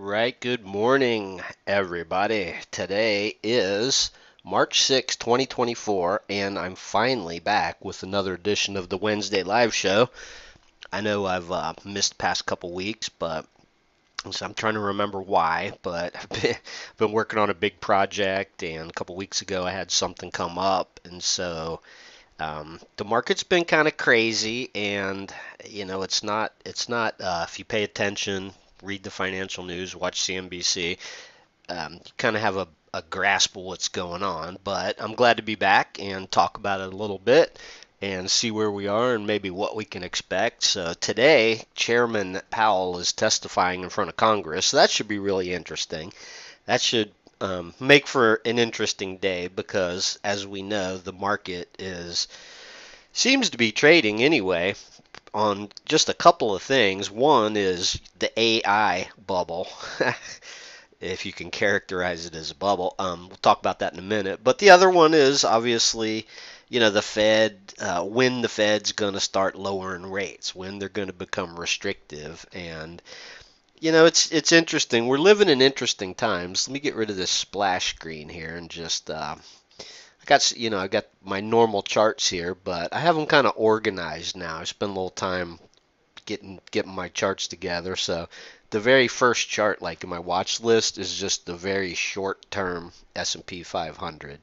right, good morning, everybody. Today is March 6, 2024, and I'm finally back with another edition of the Wednesday Live Show. I know I've missed the past couple weeks, but so I'm trying to remember why, but I've been working on a big project, and a couple weeks ago I had something come up, and so the market's been kind of crazy, and it's not if you pay attention, read the financial news, watch CNBC, you kind of have a grasp of what's going on. But I'm glad to be back and talk about it a little bit and see where we are and maybe what we can expect. So today, Chairman Powell is testifying in front of Congress, so that should be really interesting. That should make for an interesting day because, as we know, the market is seems to be trading anyway on just a couple of things. One is the AI bubble, if you can characterize it as a bubble. We'll talk about that in a minute. But the other one is obviously, the Fed, when the Fed's going to start lowering rates, when they're going to become restrictive. And it's interesting. We're living in interesting times. Let me get rid of this splash screen here and just I got my normal charts here, but I have them kind of organized now. I spent a little time getting my charts together. So the very first chart, like in my watch list, is just the very short-term S&P 500,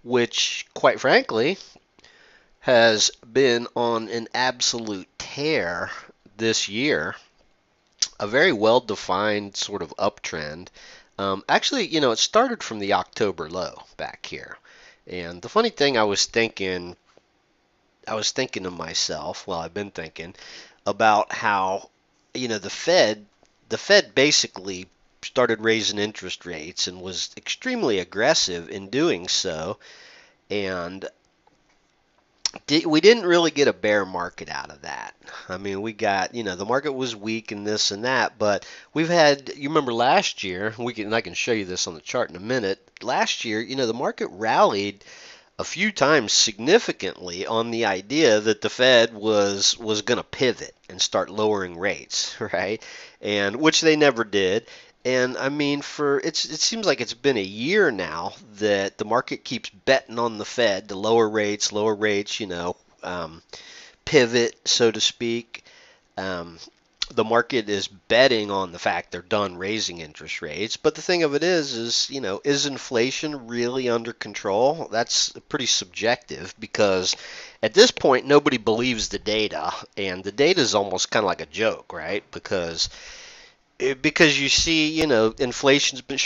which, quite frankly, has been on an absolute tear this year. A very well-defined sort of uptrend. Actually, it started from the October low back here. And the funny thing, I was thinking to myself, well, I've been thinking about how, the Fed basically started raising interest rates and was extremely aggressive in doing so. And we didn't really get a bear market out of that. I mean, we got, the market was weak and this and that, but we've had, you remember last year, I can show you this on the chart in a minute. Last year, the market rallied a few times significantly on the idea that the Fed was going to pivot and start lowering rates, right? And which they never did. And I mean, it seems like it's been a year now that the market keeps betting on the Fed to lower rates, pivot, so to speak. Um, the market is betting on the fact they're done raising interest rates. But the thing of it is inflation really under control? That's pretty subjective because at this point nobody believes the data, and the data is almost kind of like a joke, right? Because you see, inflation's been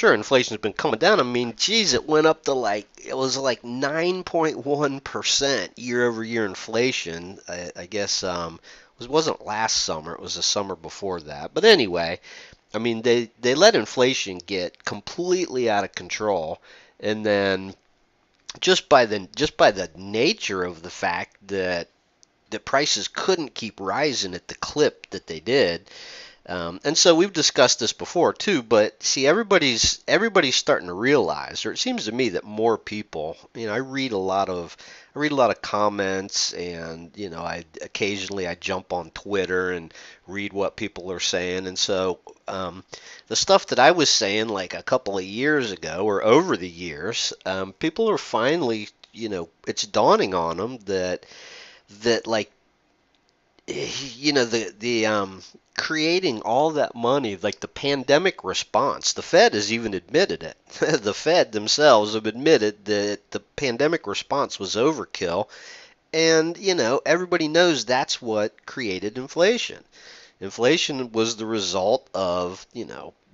coming down. I mean, geez, it went up to it was like 9.1% year over year inflation. I guess it wasn't last summer, it was the summer before that. But anyway, I mean, they let inflation get completely out of control, and then just by the nature of the fact that the prices couldn't keep rising at the clip that they did. And so we've discussed this before too, but see, everybody's starting to realize, or it seems to me that more people, I read a lot of comments, and I occasionally I jump on Twitter and read what people are saying, and so the stuff that I was saying like a couple of years ago or over the years, people are finally, it's dawning on them that like the creating all that money, like the pandemic response, the Fed has even admitted it. The Fed themselves have admitted that the pandemic response was overkill, and everybody knows that's what created inflation. Inflation was the result of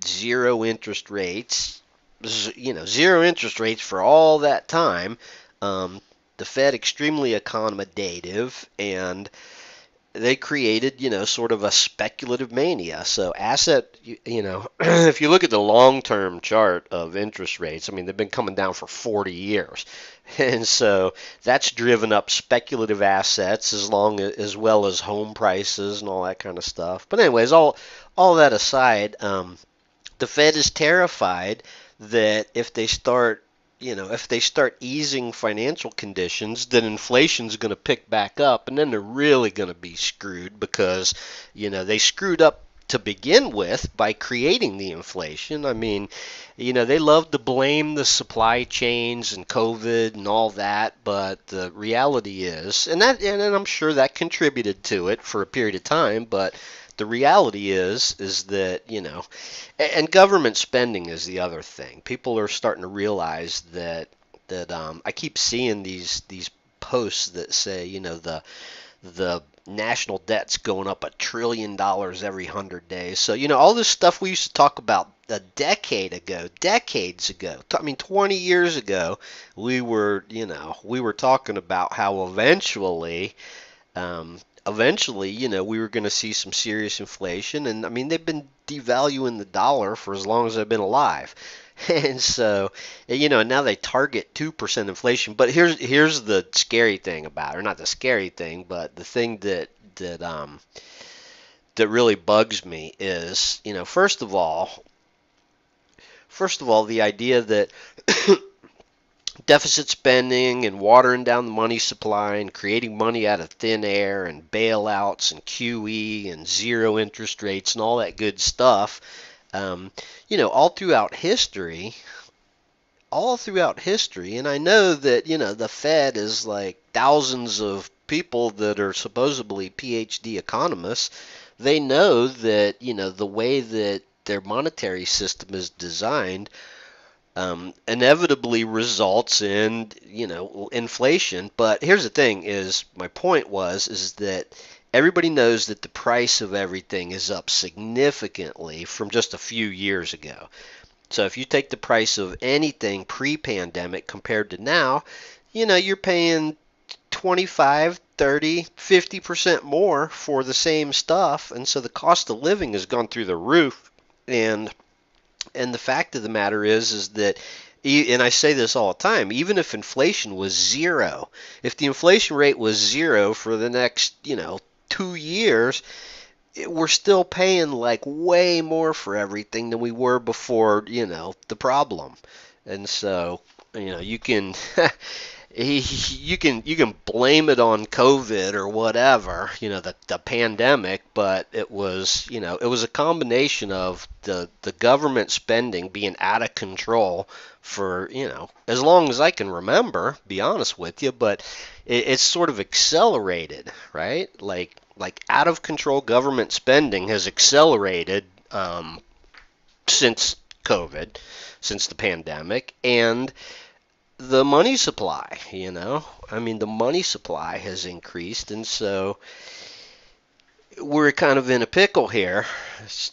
zero interest rates, zero interest rates for all that time. Um, the Fed extremely accommodative, and they created, sort of a speculative mania. So if you look at the long-term chart of interest rates, I mean, they've been coming down for 40 years. And so that's driven up speculative assets as well as home prices and all that kind of stuff. But anyways, all that aside, the Fed is terrified that if they start easing financial conditions, then inflation's going to pick back up, and then they're really going to be screwed because, they screwed up. to begin with by creating the inflation. I mean, they love to blame the supply chains and COVID and all that, but the reality is, and I'm sure that contributed to it for a period of time, but the reality is that, and government spending is the other thing. People are starting to realize that I keep seeing these posts that say, the national debt's going up $1 trillion every 100 days. So, all this stuff we used to talk about a decades ago. I mean, 20 years ago, we were talking about how eventually, we were going to see some serious inflation. And I mean, they've been devaluing the dollar for as long as I've been alive. And so, now they target 2% inflation. But here's the scary thing about it, or not the scary thing, but the thing that really bugs me is, first of all, the idea that deficit spending and watering down the money supply and creating money out of thin air and bailouts and QE and zero interest rates and all that good stuff, all throughout history, and I know that, the Fed is like thousands of people that are supposedly PhD economists. They know that, the way that their monetary system is designed inevitably results in, inflation. But here's the thing: is my point is that everybody knows that the price of everything is up significantly from just a few years ago. So if you take the price of anything pre-pandemic compared to now, you're paying 25, 30, 50% more for the same stuff, and so the cost of living has gone through the roof. And the fact of the matter is that, and I say this all the time, even if inflation was zero, if the inflation rate was zero for the next, 2 years, we're still paying like way more for everything than we were before, the problem. And so, you can you can blame it on COVID or whatever, the pandemic, but it was a combination of the government spending being out of control for, as long as I can remember, be honest with you, but it's sort of accelerated, right? Like out of control government spending has accelerated since COVID, since the pandemic, and the money supply, I mean, the money supply has increased, and so we're kind of in a pickle here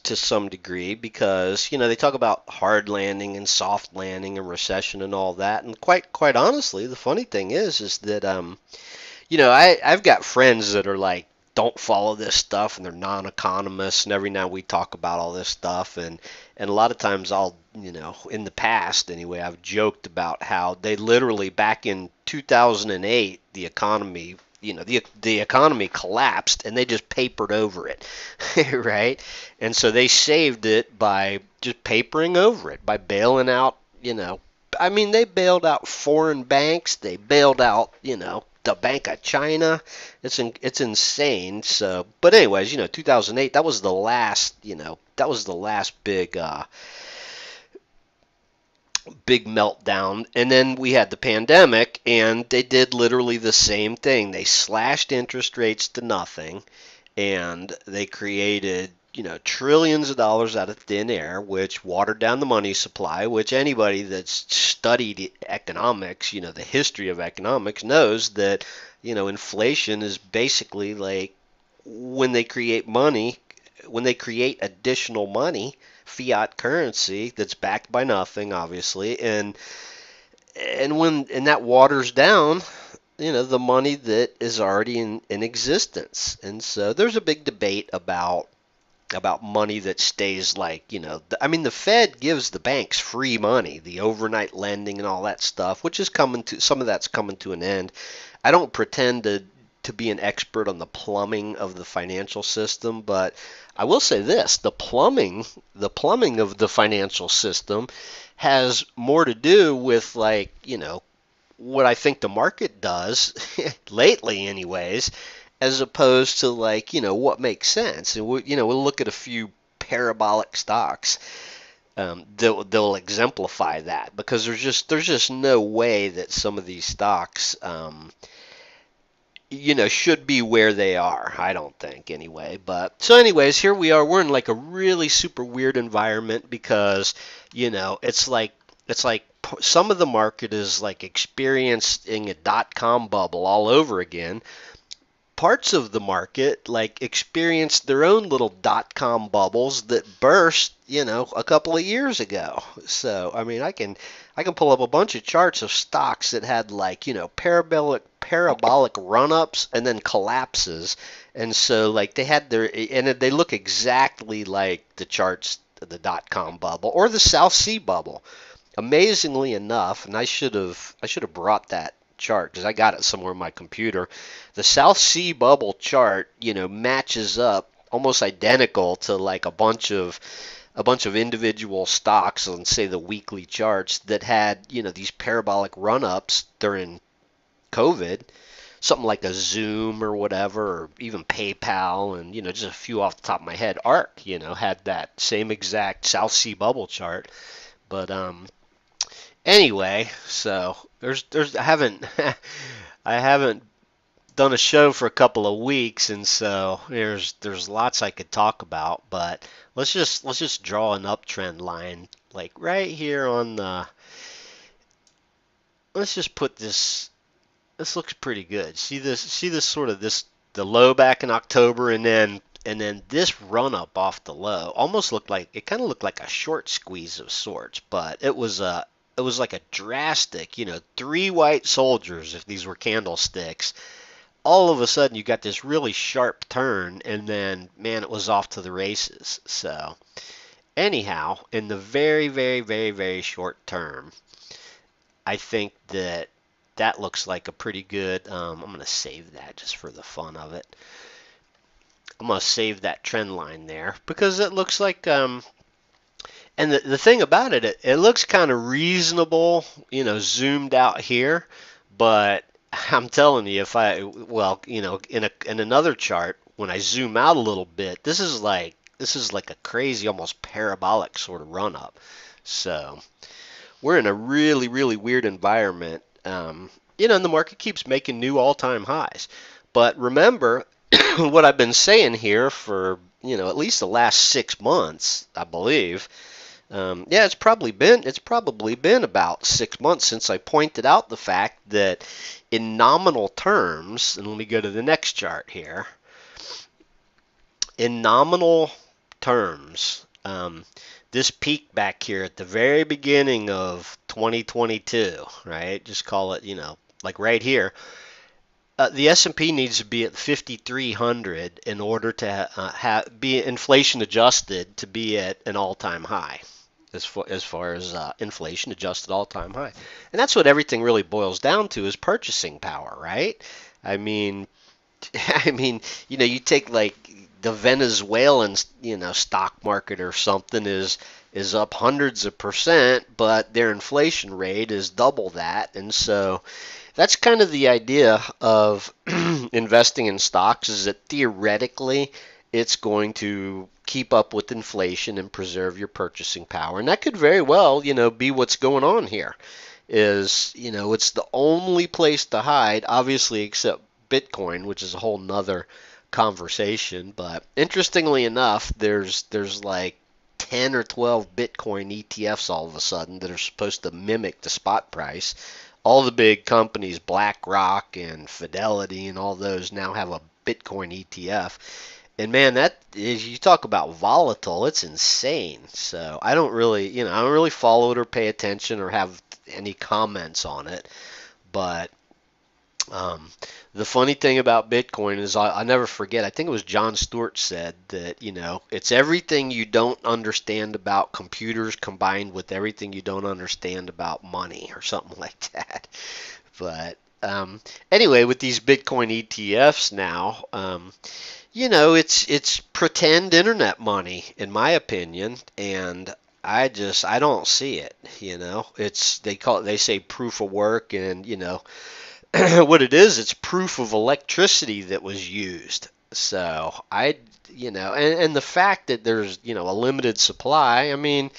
to some degree because, they talk about hard landing and soft landing and recession and all that, and quite honestly, the funny thing is that, I've got friends that are like, don't follow this stuff, and they're non-economists, and every now we talk about all this stuff, and a lot of times I'll, in the past anyway, I've joked about how they literally, back in 2008, the economy, the economy collapsed, and they just papered over it, right? And so they saved it by just papering over it, by bailing out, I mean, they bailed out foreign banks, they bailed out, the Bank of China. It's insane. So, but anyways, 2008, that was the last, big meltdown. And then we had the pandemic, and they did literally the same thing. They slashed interest rates to nothing, and they created, trillions of dollars out of thin air, which watered down the money supply, which anybody that's studied economics, the history of economics, knows that, inflation is basically like when they create additional money, fiat currency that's backed by nothing, obviously, and that waters down, the money that is already in existence. And so there's a big debate about money that stays, like, I mean, the Fed gives the banks free money, the overnight lending and all that stuff, which is some of that's coming to an end. I don't pretend to be an expert on the plumbing of the financial system, but I will say this: the plumbing of the financial system has more to do with, like, what I think the market does lately anyways, as opposed to, like, what makes sense. And we'll look at a few parabolic stocks, they'll exemplify that, because there's just no way that some of these stocks should be where they are. I don't think, anyway. But so, anyways, here we are. We're in like a really super weird environment because, it's like some of the market is like experiencing a dot-com bubble all over again. Parts of the market like experienced their own little dot-com bubbles that burst, a couple of years ago. So, I mean, I can pull up a bunch of charts of stocks that had like, parabolic run-ups and then collapses. And so like they look exactly like the charts, the dot-com bubble or the South Sea bubble. Amazingly enough, and I should have brought that chart because I got it somewhere on my computer. The South Sea bubble chart, matches up almost identical to like a bunch of individual stocks on, say, the weekly charts that had, these parabolic run-ups during COVID. Something like a Zoom or whatever, or even PayPal, and, just a few off the top of my head. ARK, had that same exact South Sea bubble chart. But anyway, so I haven't done a show for a couple of weeks, and so there's lots I could talk about, but let's just draw an uptrend line like right here on the. Let's just put this. This looks pretty good. See this sort of the low back in October, and then this run up off the low it kind of looked like a short squeeze of sorts, but it was like a drastic, three white soldiers, if these were candlesticks. All of a sudden you got this really sharp turn, and then, man, it was off to the races. So anyhow, in the very, very, very, very short term, I think that looks like a pretty good. I'm going to save that just for the fun of it. I'm going to save that trend line there because it looks like, and the thing about it looks kind of reasonable, zoomed out here, but I'm telling you, in another chart, when I zoom out a little bit, this is like a crazy, almost parabolic sort of run up. So we're in a really, really weird environment. And the market keeps making new all-time highs. But remember what I've been saying here for, at least the last 6 months, I believe. It's probably been about 6 months since I pointed out the fact that in nominal terms, and let me go to the next chart here. In nominal terms, this peak back here at the very beginning of 2022, right? Just call it, like right here. The S&P needs to be at 5,300 in order to be inflation adjusted to be at an all-time high. As far as inflation adjusted all-time high. And that's what everything really boils down to, is purchasing power, right? I mean, you take like the Venezuelan, stock market or something is up hundreds of percent, but their inflation rate is double that. And so that's kind of the idea of investing in stocks, is that theoretically it's going to keep up with inflation and preserve your purchasing power. And that could very well, be what's going on here. Is, it's the only place to hide, obviously, except Bitcoin, which is a whole nother conversation. But interestingly enough, there's like 10 or 12 Bitcoin ETFs all of a sudden that are supposed to mimic the spot price. All the big companies, BlackRock and Fidelity and all those, now have a Bitcoin ETF. And man, that is, you talk about volatile, it's insane. So I don't really follow it or pay attention or have any comments on it. But the funny thing about Bitcoin is I never forget, I think it was John Stewart said that, it's everything you don't understand about computers combined with everything you don't understand about money, or something like that. But anyway, with these Bitcoin ETFs now, it's pretend internet money, in my opinion, and I don't see it. They say proof of work, and what it is, it's proof of electricity that was used. So and the fact that there's, a limited supply, I mean,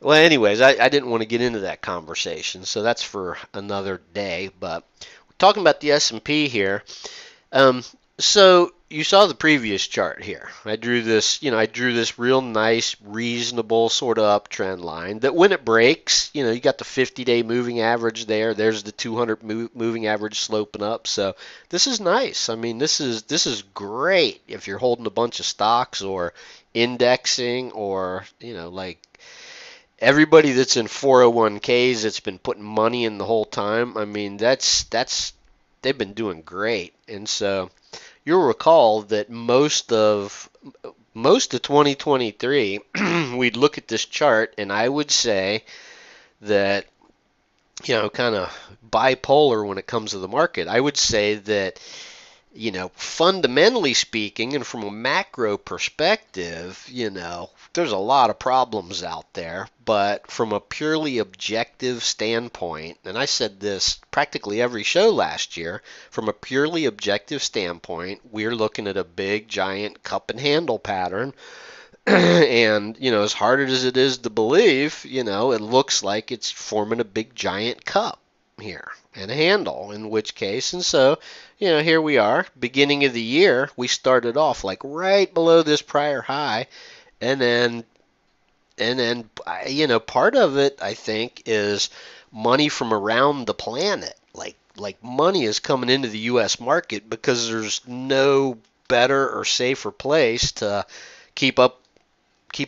well, anyways, I didn't want to get into that conversation, so that's for another day. But we're talking about the S&P here. Um, so you saw the previous chart here. I drew this real nice, reasonable sort of uptrend line that when it breaks, you got the 50-day moving average there. There's the 200 moving average sloping up. So this is nice. I mean, this is great if you're holding a bunch of stocks or indexing or, like everybody that's in 401ks that's been putting money in the whole time. I mean, that's they've been doing great. And so you'll recall that most of 2023, we'd look at this chart and I would say that, kind of bipolar when it comes to the market. I would say that, fundamentally speaking, and from a macro perspective, there's a lot of problems out there. But from a purely objective standpoint, and I said this practically every show last year, from a purely objective standpoint, we're looking at a big, giant cup and handle pattern. And, as hard as it is to believe, it looks like it's forming a big, giant cup here and a handle, in which case, and so, here we are, beginning of the year, we started off like right below this prior high, and then, part of it, I think, is money from around the planet, like money is coming into the U.S. market because there's no better or safer place to keep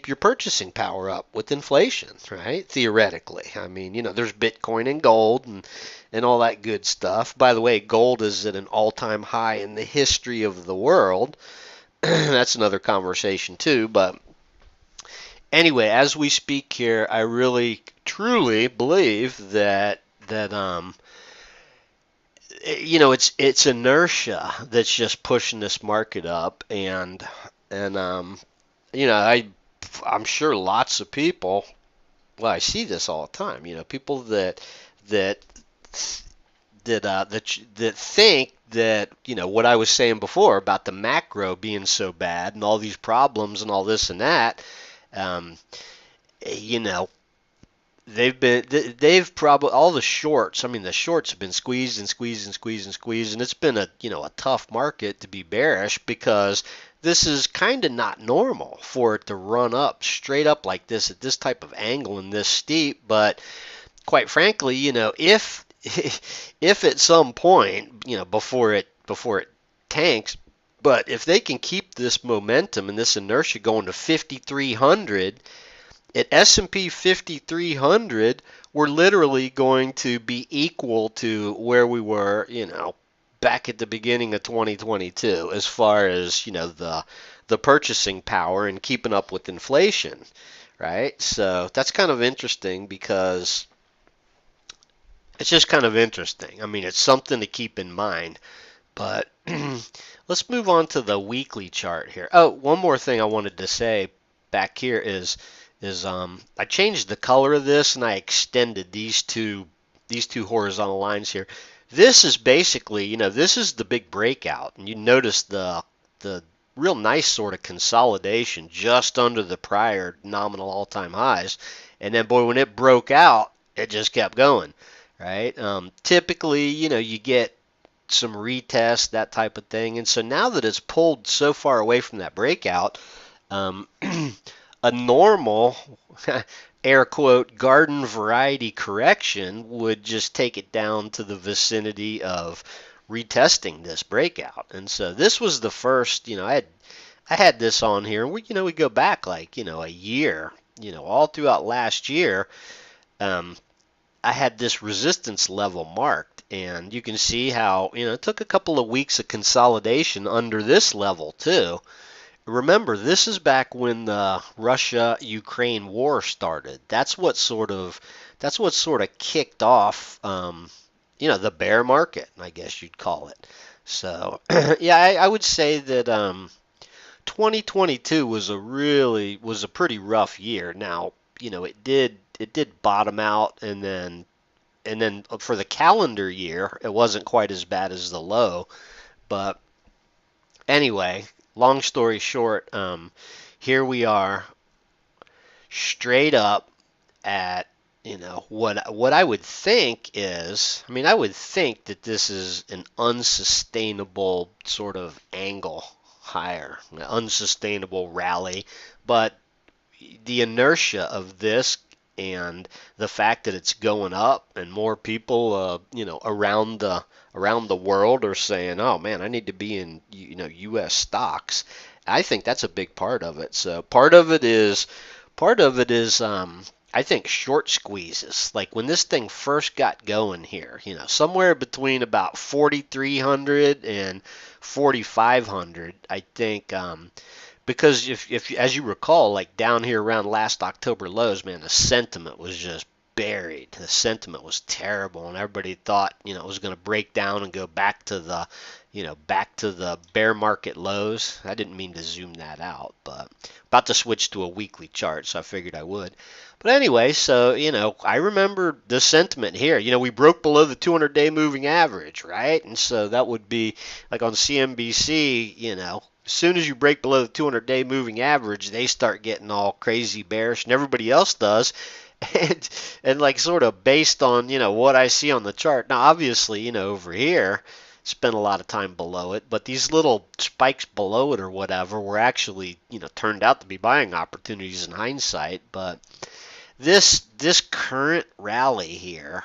your purchasing power up with inflation, right? Theoretically. I mean, there's Bitcoin and gold and all that good stuff. By the way, gold is at an all-time high in the history of the world. That's another conversation too, but anyway, as we speak here, I really truly believe that it's inertia that's just pushing this market up and I'm sure lots of people, well, I see this all the time, people that that think that, what I was saying before about the macro being so bad and all these problems and all this and that, um, you know, they've probably all the shorts. I mean, the shorts have been squeezed and squeezed and squeezed and squeezed, and it's been a tough market to be bearish because this is kind of not normal for it to run up straight up like this at this type of angle and this steep. But quite frankly, if if at some point, before it tanks, but if they can keep this momentum and this inertia going to 5,300 at S&P 5,300, we're literally going to be equal to where we were, back at the beginning of 2022 as far as, the purchasing power and keeping up with inflation, right? So that's kind of interesting because it's just kind of interesting. I mean, it's something to keep in mind. But let's move on to the weekly chart here. Oh, one more thing I wanted to say back here is I changed the color of this and I extended these two horizontal lines here. This is basically, this is the big breakout, and you notice the real nice sort of consolidation just under the prior nominal all-time highs, and then boy, when it broke out, it just kept going, right? Typically, you get some retest, that type of thing, and so now that it's pulled so far away from that breakout, a normal air quote garden variety correction would just take it down to the vicinity of retesting this breakout. And so this was the first, I had this on here, and we go back like, a year, all throughout last year, I had this resistance level marked, and you can see how, it took a couple of weeks of consolidation under this level too. Remember, this is back when the Russia-Ukraine war started. That's what sort of kicked off, the bear market, I guess you'd call it. So, yeah, I would say that 2022 was a pretty rough year. Now, it did bottom out, and then for the calendar year, it wasn't quite as bad as the low, but anyway, long story short, here we are straight up at, what I would think is, I mean, I would think that this is an unsustainable sort of angle higher, an unsustainable rally, but the inertia of this and the fact that it's going up and more people around the world are saying, "Oh man, I need to be in US stocks." I think that's a big part of it. So part of it is I think short squeezes. Like when this thing first got going here, somewhere between about 4,300 and 4,500, I think because if as you recall, like down here around last October lows, man, the sentiment was just buried. The sentiment was terrible, and everybody thought, it was going to break down and go back to the bear market lows. I didn't mean to zoom that out, but about to switch to a weekly chart, so I figured I would. But anyway, so, I remember the sentiment here. We broke below the 200-day moving average, right? And so that would be like on CNBC, as soon as you break below the 200-day moving average, they start getting all crazy bearish, and everybody else does. And like sort of based on, what I see on the chart. Now, obviously, over here, spent a lot of time below it, but these little spikes below it or whatever were actually, turned out to be buying opportunities in hindsight. But this current rally here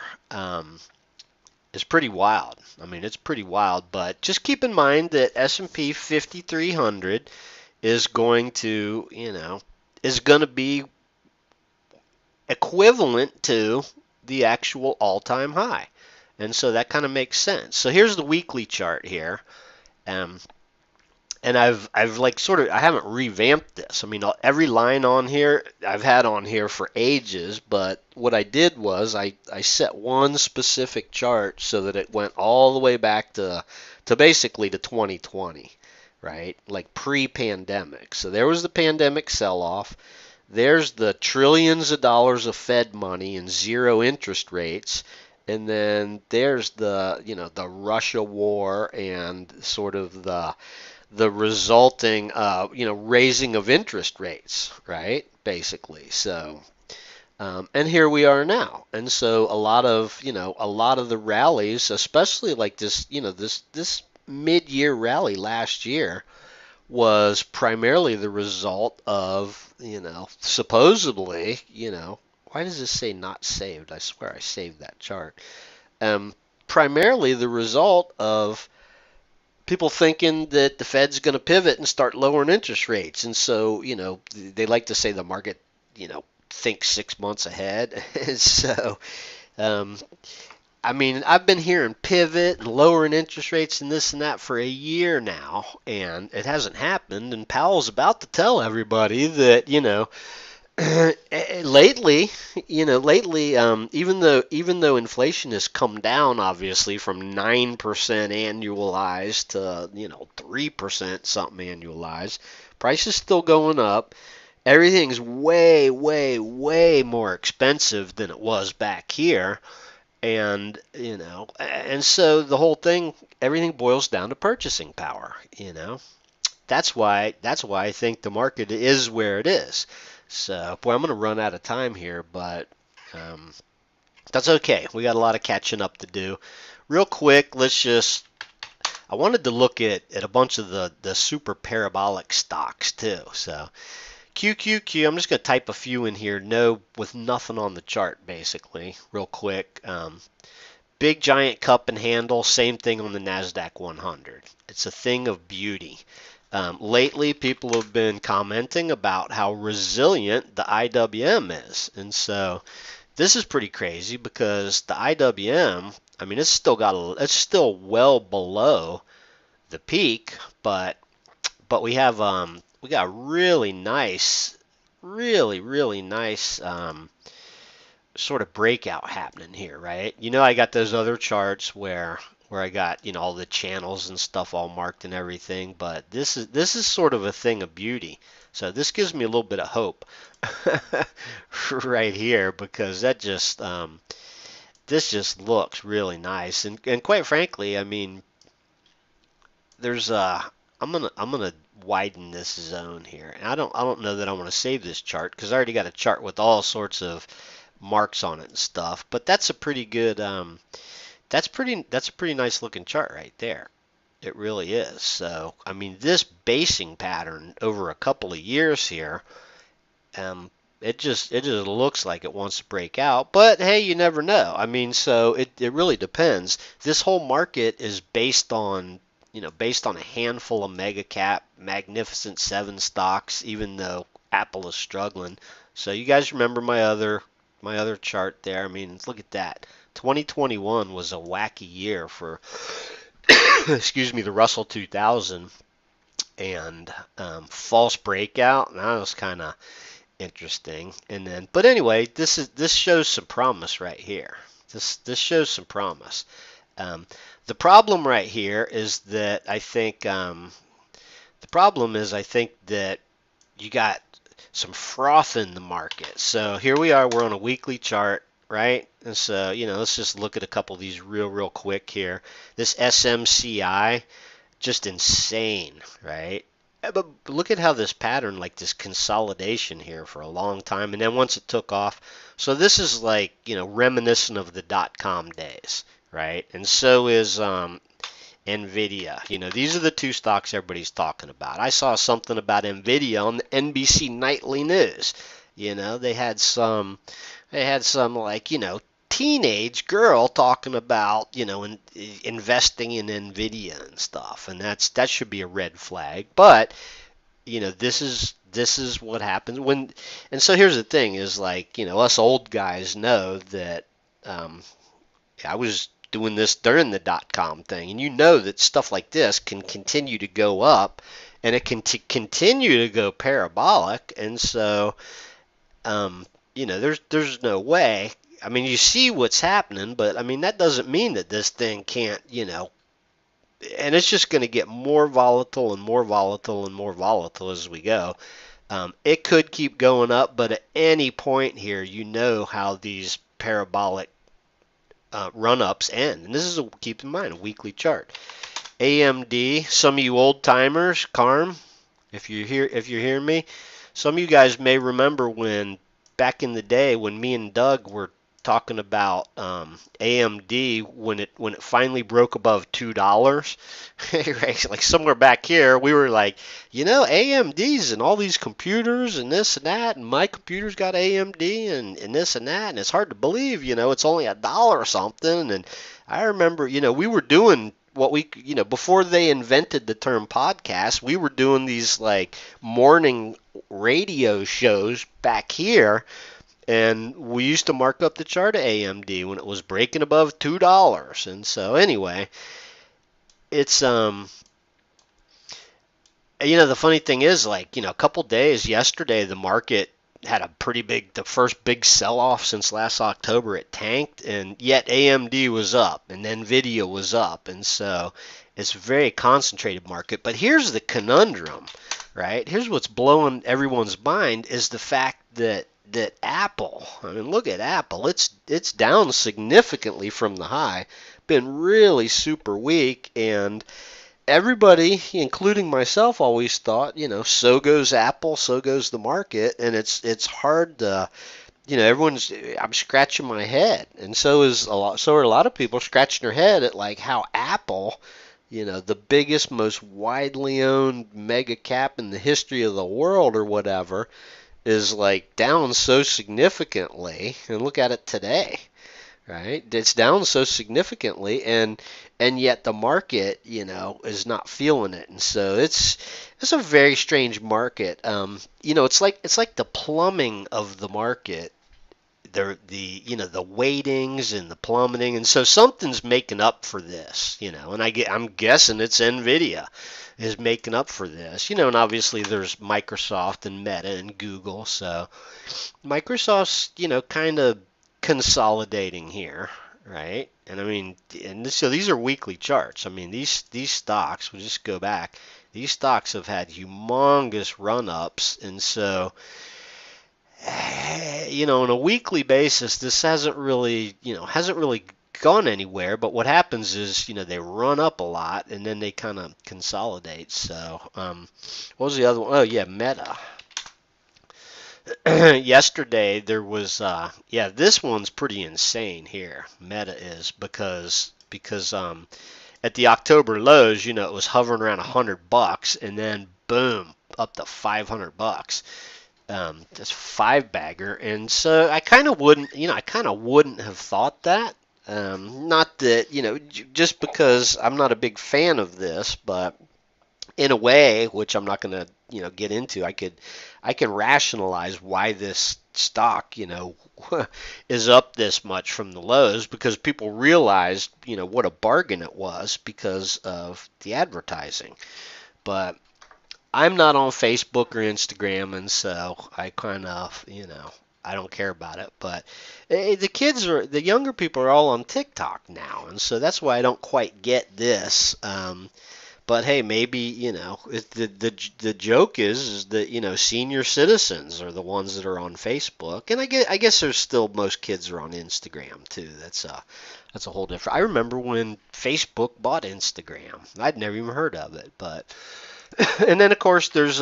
is pretty wild. I mean, it's pretty wild, but just keep in mind that S&P 5300 is going to, is going to be equivalent to the actual all-time high. And so that kind of makes sense. So here's the weekly chart here. And I've like sort of, I haven't revamped this. I mean, every line on here I've had on here for ages, but what I did was I set one specific chart so that it went all the way back to basically to 2020, right? Like pre-pandemic. So there was the pandemic sell-off. There's the trillions of dollars of Fed money and zero interest rates. And then there's the, the Russia war and sort of the resulting, raising of interest rates, right? Basically. So, and here we are now. And so a lot of the rallies, especially like this, this mid-year rally last year was primarily the result of, supposedly, why does this say not saved? I swear I saved that chart. Primarily the result of people thinking that the Fed's going to pivot and start lowering interest rates. And so, they like to say the market, thinks 6 months ahead. So, I mean, I've been hearing pivot and lowering interest rates and this and that for a year now, and it hasn't happened. And Powell's about to tell everybody that, lately, even though inflation has come down, obviously from 9% annualized to 3% something annualized, price is still going up. Everything's way, way, way more expensive than it was back here, and and so the whole thing, everything boils down to purchasing power. That's why I think the market is where it is. So, boy, I'm going to run out of time here, but that's okay. We got a lot of catching up to do. Real quick, I wanted to look at a bunch of the super parabolic stocks too. So, QQQ, I'm just going to type a few in here, with nothing on the chart, basically, real quick. Big giant cup and handle, same thing on the NASDAQ 100. It's a thing of beauty. Lately, people have been commenting about how resilient the IWM is. And so this is pretty crazy because the IWM, I mean, it's still well below the peak, but we got really nice, really nice sort of breakout happening here, right? I got those other charts where I got, all the channels and stuff all marked and everything, but this is sort of a thing of beauty. So this gives me a little bit of hope right here, because this just looks really nice. And quite frankly, I mean, there's I'm gonna widen this zone here. And I don't know that I want to save this chart because I already got a chart with all sorts of marks on it and stuff. But that's a pretty good that's a pretty nice looking chart right there. It really is. So I mean, this basing pattern over a couple of years here, it just looks like it wants to break out. But hey, you never know. I mean, so it really depends. This whole market is based on a handful of mega cap, Magnificent Seven stocks. Even though Apple is struggling. So you guys remember my other chart there? I mean, look at that. 2021 was a wacky year for excuse me, the Russell 2000 and false breakout. And that was kind of interesting. And then, but anyway, this shows some promise right here. This shows some promise. Um, the problem right here is that I think that you got some froth in the market. So here we are. We're on a weekly chart, right? And so let's just look at a couple of these real quick here. This SMCI, just insane, right? But look at how this pattern, like this consolidation here for a long time, and then once it took off. So this is like, reminiscent of the dot-com days, right? And so is Nvidia. These are the two stocks everybody's talking about. I saw something about Nvidia on the NBC Nightly News. They had some like, teenage girl talking about, investing in Nvidia and stuff, and that should be a red flag. But this is what happens when. And so here's the thing: is like, us old guys know that. I was doing this during the dot-com thing, and that stuff like this can continue to go up, and it can continue to go parabolic, and so there's no way. I mean, you see what's happening, but I mean that doesn't mean that this thing can't, and it's just going to get more volatile and more volatile and more volatile as we go. It could keep going up, but at any point here, how these parabolic run-ups end. And this is keep in mind a weekly chart. AMD, some of you old timers, Carm, if you're hearing me, some of you guys may remember when back in the day when me and Doug were talking about AMD when it finally broke above $2, right? Like somewhere back here, we were like, AMD's and all these computers and this and that, and my computer's got AMD and this and that, and it's hard to believe, it's only $1 or something. And I remember, we were doing what we, before they invented the term podcast, we were doing these like morning radio shows back here. And we used to mark up the chart of AMD when it was breaking above $2. And so anyway, it's the funny thing is, like, a couple days yesterday, the market had the first big sell-off since last October. It tanked, and yet AMD was up and Nvidia was up. And so it's a very concentrated market. But here's the conundrum, right? Here's what's blowing everyone's mind is the fact that Apple, I mean, look at Apple. It's down significantly from the high, been really super weak, and everybody, including myself, always thought, so goes Apple, so goes the market, and it's hard to, I'm scratching my head, and so are a lot of people scratching their head at like how Apple, the biggest, most widely owned mega cap in the history of the world or whatever, is like down so significantly. And look at it today, right? It's down so significantly, and yet the market, is not feeling it. And so it's a very strange market. It's like the plumbing of the market. The weightings and the plummeting, and so something's making up for this, and I'm guessing it's Nvidia is making up for this, and obviously there's Microsoft and Meta and Google, so Microsoft's, kind of consolidating here, right? And I mean, so these are weekly charts. I mean, these stocks, we'll just go back, these stocks have had humongous run-ups, and so on a weekly basis, this hasn't really gone anywhere, but what happens is, they run up a lot and then they kind of consolidate. So, what was the other one? Oh, yeah, Meta. Yesterday there was, yeah, this one's pretty insane here. Meta is because at the October lows, it was hovering around $100, and then boom, up to $500. That's five bagger, and so I kind of wouldn't have thought that. Not that, just because I'm not a big fan of this, but in a way, which I'm not going to, get into, I can rationalize why this stock, is up this much from the lows, because people realized, what a bargain it was because of the advertising. But I'm not on Facebook or Instagram, and so I kind of, I don't care about it. But the younger people are all on TikTok now, and so that's why I don't quite get this. But hey, maybe, the joke is that, senior citizens are the ones that are on Facebook, and I guess there's still most kids are on Instagram too. That's a whole different. I remember when Facebook bought Instagram. I'd never even heard of it, but and then of course there's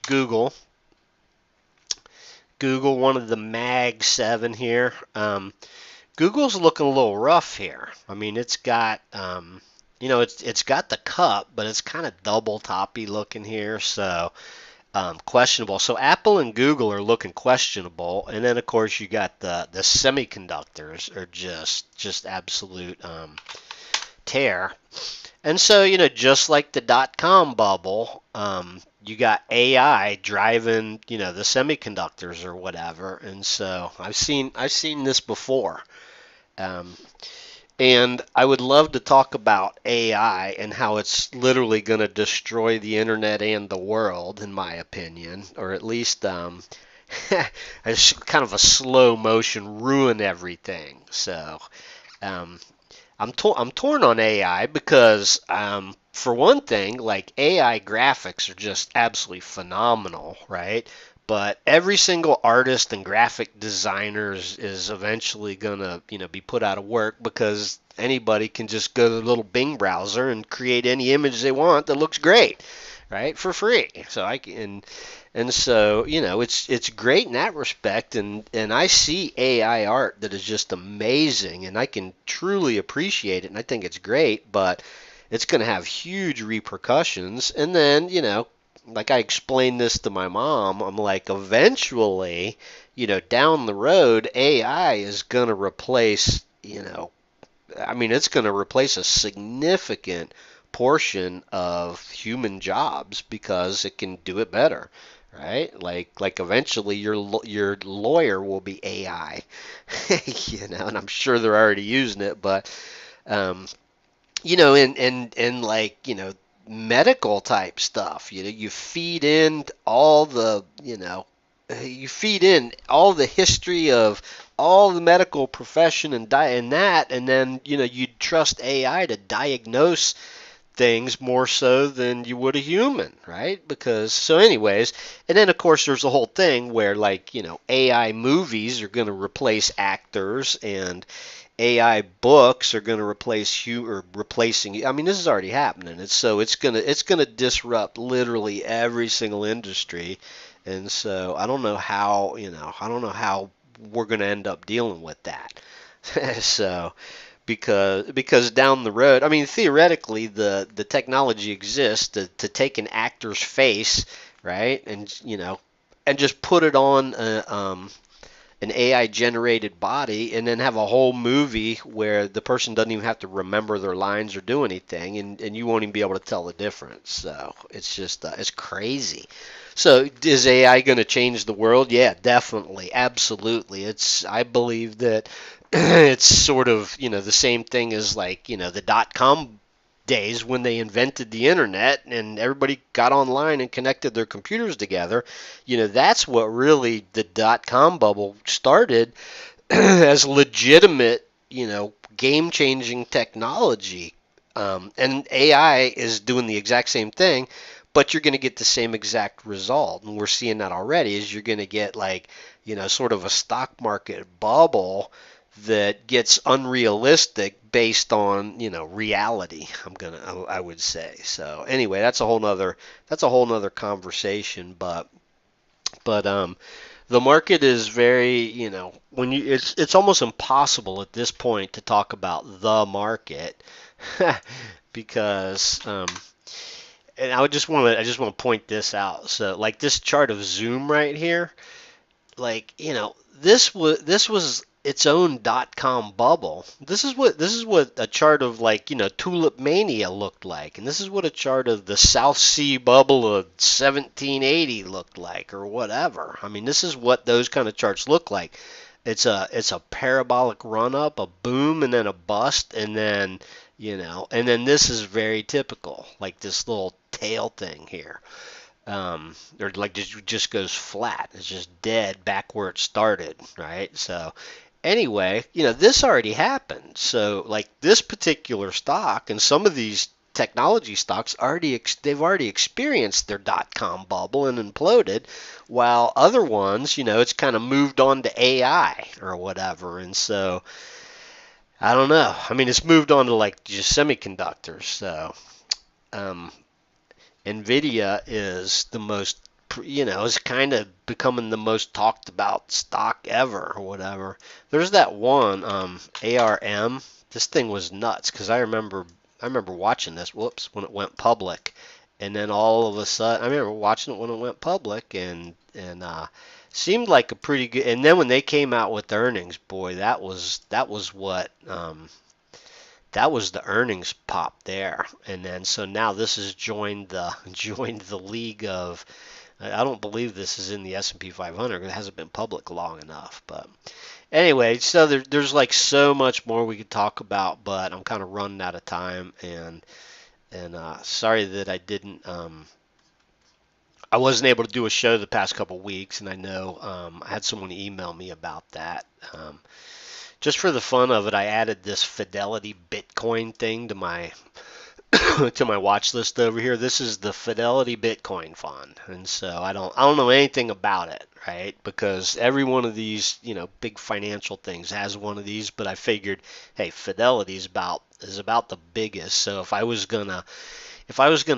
Google. Google, one of the Mag 7 here. Google's looking a little rough here. I mean, it's got it's got the cup, but it's kind of double toppy looking here, so questionable. So Apple and Google are looking questionable, and then of course you got the semiconductors are just absolute tear. And so, just like the dot-com bubble, you got AI driving, the semiconductors or whatever. And so I've seen this before. Um, and I would love to talk about AI and how it's literally going to destroy the internet and the world, in my opinion, or at least it's kind of a slow motion ruin everything. So um, I'm torn on AI because, for one thing, like AI graphics are just absolutely phenomenal, right? But every single artist and graphic designer is eventually gonna, be put out of work because anybody can just go to the little Bing browser and create any image they want that looks great, right, for free. So I can, and so, it's great in that respect, and I see AI art that is just amazing, and I can truly appreciate it, and I think it's great, but it's going to have huge repercussions. And then, like I explained this to my mom, I'm like, eventually, down the road, AI is going to replace, I mean, it's going to replace a significant portion of human jobs because it can do it better, right? Like eventually your lawyer will be AI, and I'm sure they're already using it, but um, and like, medical type stuff, you feed in all the, you feed in all the history of all the medical profession and that, and then, you'd trust AI to diagnose things more so than you would a human, right? Because so anyways, and then of course there's the whole thing where, like, AI movies are going to replace actors, and AI books are going to replace you or replacing. I mean, this is already happening. It's gonna disrupt literally every single industry, and so I don't know how we're going to end up dealing with that. So because down the road, I mean, theoretically, the technology exists to take an actor's face, right, and just put it on an AI generated body, and then have a whole movie where the person doesn't even have to remember their lines or do anything, and you won't even be able to tell the difference. So it's just it's crazy. So is AI going to change the world? Yeah, definitely, absolutely. I believe that it's sort of, the same thing as, like, the dot-com days when they invented the internet and everybody got online and connected their computers together. That's what really the dot-com bubble started as legitimate, game-changing technology. And AI is doing the exact same thing, but you're going to get the same exact result. And we're seeing that already, is you're going to get, like, sort of a stock market bubble that gets unrealistic based on, reality. I would say. So anyway, that's a whole nother conversation. But the market is very, when you it's almost impossible at this point to talk about the market because and I just want to point this out. So like this chart of Zoom right here, like, this was its own .com bubble. This is what a chart of, like, Tulip Mania looked like, and this is what a chart of the South Sea bubble of 1780 looked like, or whatever. I mean, this is what those kind of charts look like. It's a parabolic run up, a boom, and then a bust, and then this is very typical, like this little tail thing here, or like just goes flat. It's just dead back where it started, right? So anyway, this already happened. So like this particular stock and some of these technology stocks they've already experienced their .com bubble and imploded, while other ones, it's kind of moved on to AI or whatever. And so I don't know. I mean, it's moved on to like just semiconductors. So um, Nvidia is the most, is kind of becoming the most talked about stock ever or whatever. There's that one, ARM. This thing was nuts because I remember watching this, whoops, when it went public, and then all of a sudden, I remember watching it when it went public, and seemed like a pretty good. And then when they came out with earnings, boy, that was what. That was the earnings pop there, and then so now this has joined the joined the league of. I don't believe this is in the S&P 500. It hasn't been public long enough, but anyway, so there's like so much more we could talk about, but I'm kind of running out of time, and sorry that I wasn't able to do a show the past couple weeks, and I know I had someone email me about that. Just for the fun of it, I added this Fidelity Bitcoin thing to my to my watch list over here. This is the Fidelity Bitcoin Fund, and so I don't know anything about it, right? Because every one of these, big financial things has one of these. But I figured, hey, Fidelity is about the biggest. So if I was gonna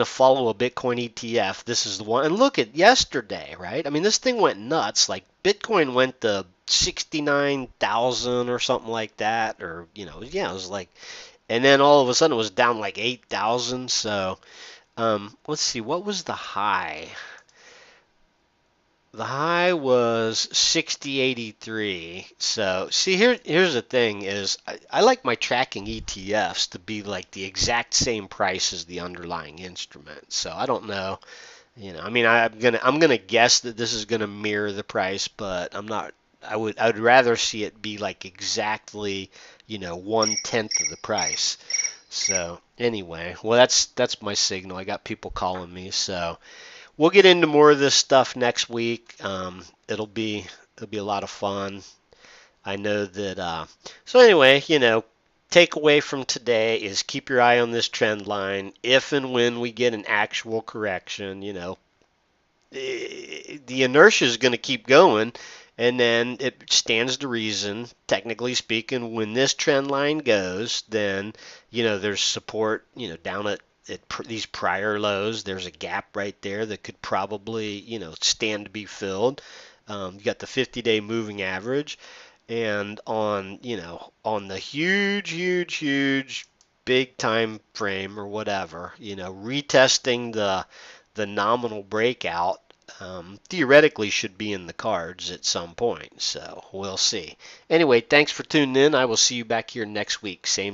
follow a Bitcoin ETF, this is the one. And look at yesterday, right? I mean, this thing went nuts. Like Bitcoin went to 69,000 or something like that, or yeah, it was like, and then all of a sudden it was down like 8,000. So let's see, what was the high? The high was 6083. So see, here's the thing is I like my tracking ETFs to be like the exact same price as the underlying instrument. So I don't know, I mean, I'm gonna guess that this is gonna mirror the price, but I'm not. I would rather see it be like exactly, 1/10 of the price. So anyway, well, that's my signal. I got people calling me, so we'll get into more of this stuff next week. It'll be a lot of fun. I know that. So anyway, takeaway from today is keep your eye on this trend line. If and when we get an actual correction, the inertia is going to keep going, and then it stands to reason, technically speaking, when this trend line goes, then there's support, down at these prior lows. There's a gap right there that could probably stand to be filled. You got the 50-day moving average, and on the huge big time frame or whatever, retesting the nominal breakout, theoretically should be in the cards at some point. So we'll see. Anyway, thanks for tuning in. I will see you back here next week. Same